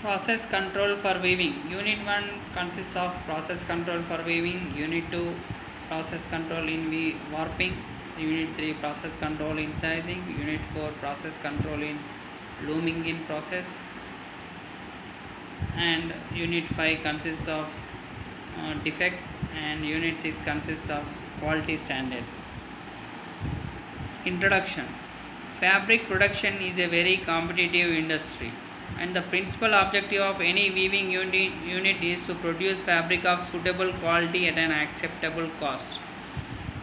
Process control for weaving. Unit 1 consists of process control for weaving. Unit 2 process control in warping. Unit 3 process control in sizing. Unit 4 process control in looming in process. And Unit 5 consists of defects, and Unit 6 consists of quality standards. Introduction. Fabric production is a very competitive industry, and the principal objective of any weaving unit is to produce fabric of suitable quality at an acceptable cost.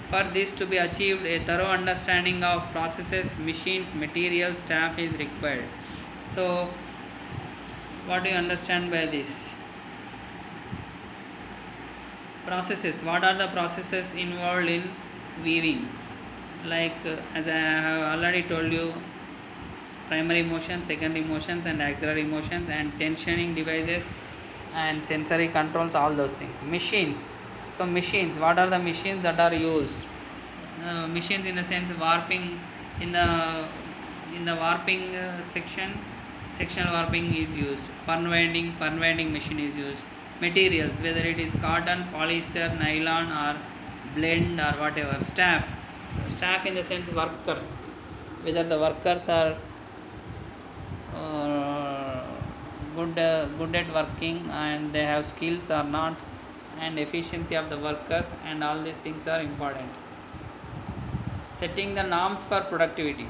For this to be achieved, a thorough understanding of processes, machines, materials, staff is required. So, what do you understand by this? Processes. What are the processes involved in weaving? Like as I have already told you, primary motions, secondary motions, and auxiliary motions, and tensioning devices and sensory controls, all those things. Machines. So machines, what are the machines that are used? Machines in the sense warping. In the warping section, sectional warping is used. Purn winding machine is used. Materials, whether it is cotton, polyester, nylon, or blend, or whatever. Staff. So staff in the sense workers, whether the workers are good at working and they have skills or not, and efficiency of the workers, and all these things are important. Setting the norms for productivity.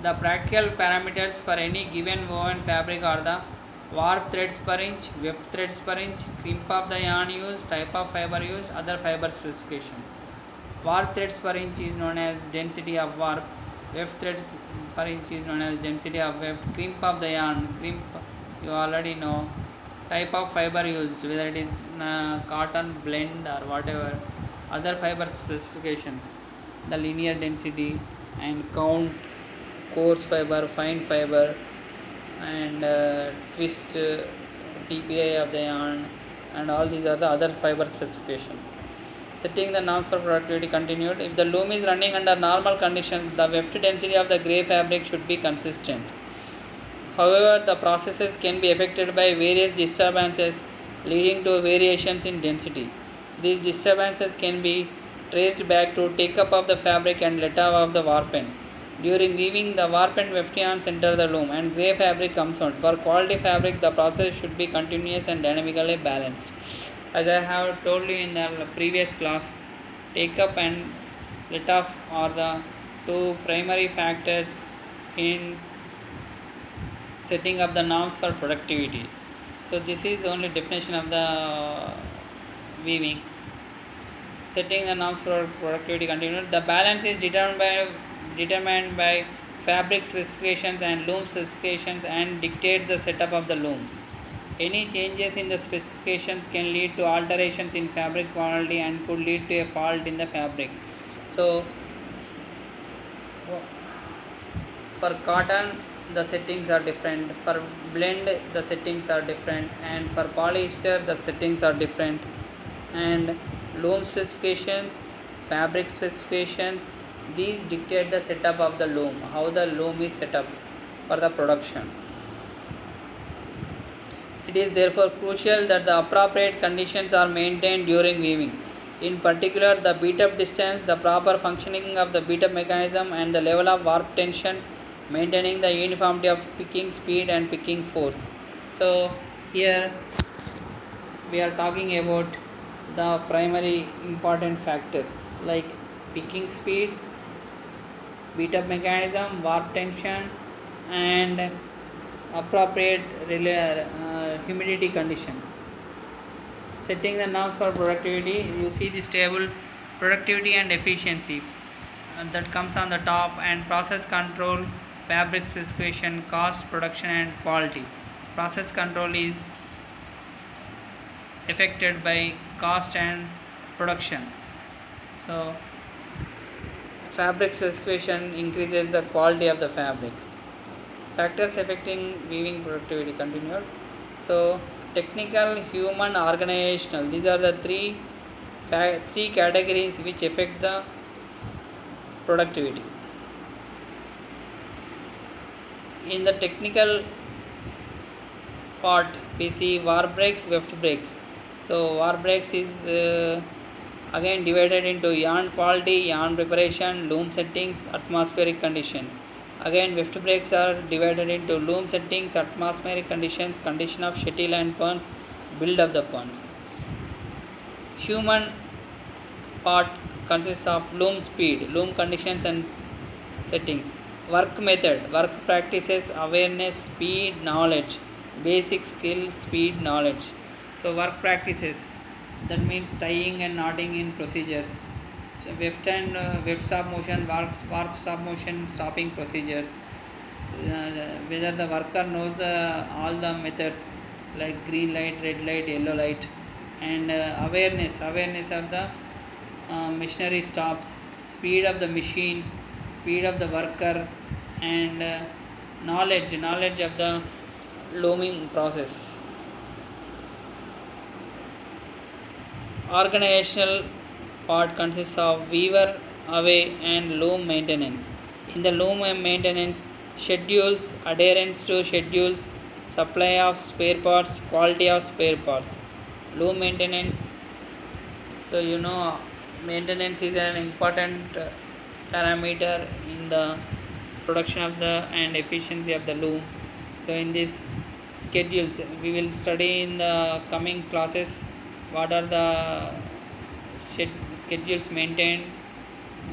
The practical parameters for any given woven fabric are the warp threads per inch, weft threads per inch, crimp of the yarn used, type of fiber used, other fiber specifications. Warp threads per inch is known as density of warp. Weft threads per inch is known as density of weft. Crimp of the yarn. Crimp, you already know. Type of fiber used, whether it is cotton, blend, or whatever. Other fiber specifications. The linear density and count, coarse fiber, fine fiber, and twist, TPI of the yarn, and all these are the other fiber specifications. Setting the norms for productivity continued. If the loom is running under normal conditions, the weft density of the grey fabric should be consistent. However, the processes can be affected by various disturbances leading to variations in density. These disturbances can be traced back to take-up of the fabric and let-off of the warp ends. During weaving, the warp and weft yarns enter the loom and grey fabric comes out. For quality fabric, the process should be continuous and dynamically balanced. As I have told you in the previous class, take up and let off are the two primary factors in setting up the norms for productivity. So this is only definition of the weaving. Setting the norms for productivity continued. The balance is determined by fabric specifications and loom specifications and dictates the setup of the loom. Any changes in the specifications can lead to alterations in fabric quality and could lead to a fault in the fabric. So, for cotton, the settings are different. For blend, the settings are different. And for polyester, the settings are different. And loom specifications, fabric specifications, these dictate the setup of the loom, how the loom is set up for the production. It is therefore crucial that the appropriate conditions are maintained during weaving. In particular, the beat-up distance, the proper functioning of the beat-up mechanism, and the level of warp tension, maintaining the uniformity of picking speed and picking force. So, here we are talking about the primary important factors like picking speed, beat-up mechanism, warp tension, and appropriate humidity conditions. Setting the norms for productivity. You see this table, productivity and efficiency, that comes on the top, and process control, fabric specification, cost, production, and quality. Process control is affected by cost and production. So fabric specification increases the quality of the fabric. Factors affecting weaving productivity continued. So technical, human, organizational, these are the three categories which affect the productivity. In the technical part we see war brakes, weft brakes. So war brakes is again divided into yarn quality, yarn preparation, loom settings, atmospheric conditions. Again weft brakes are divided into loom settings, atmospheric conditions, condition of shuttle and pawns, build of the pawns. Human part consists of loom speed, loom conditions and settings. Work method, work practices, awareness, speed, knowledge, basic skill, speed, knowledge. So work practices, that means tying and knotting in procedures. So weft and weft stop motion, warp stop motion, stopping procedures. Whether the worker knows all the methods like green light, red light, yellow light, and awareness of the machinery stops, speed of the machine, speed of the worker, and knowledge of the looming process. Organizational part consists of weaver, away, and loom maintenance. In the loom maintenance, schedules, adherence to schedules, supply of spare parts, quality of spare parts. Loom maintenance, so maintenance is an important parameter in the production of the and efficiency of the loom. So in this schedules we will study in the coming classes what are the schedules maintained,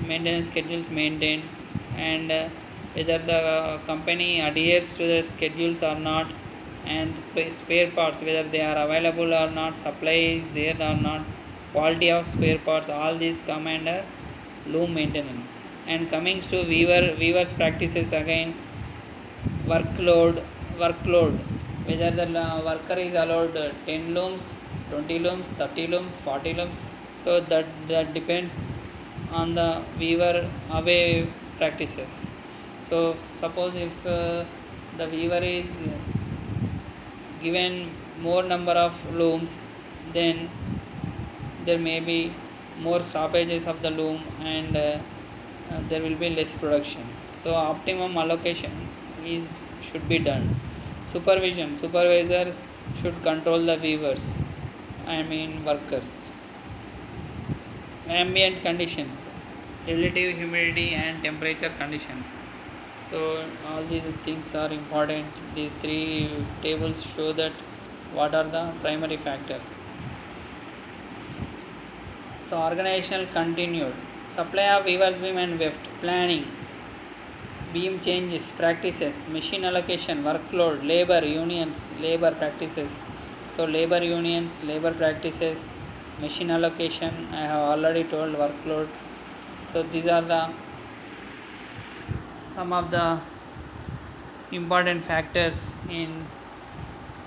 maintenance schedules maintained, and whether the company adheres to the schedules or not, and spare parts whether they are available or not, supply is there or not, quality of spare parts, all these come under loom maintenance. And coming to weaver's practices, again workload, whether the worker is allowed 10 looms, 20 looms, 30 looms, 40 looms. So that depends on the weaver away practices. So suppose if the weaver is given more number of looms, then there may be more stoppages of the loom, and there will be less production. So optimum allocation should be done. Supervision, supervisors should control the weavers, workers. Ambient conditions, relative humidity and temperature conditions. So all these things are important. These three tables show that what are the primary factors. So organizational continued. Supply of weaver's beam and weft, planning, beam changes, practices, machine allocation, workload, labor unions, labor practices. So labor unions, labor practices, machine allocation, I have already told, workload. So these are some of the important factors in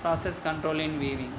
process control in weaving.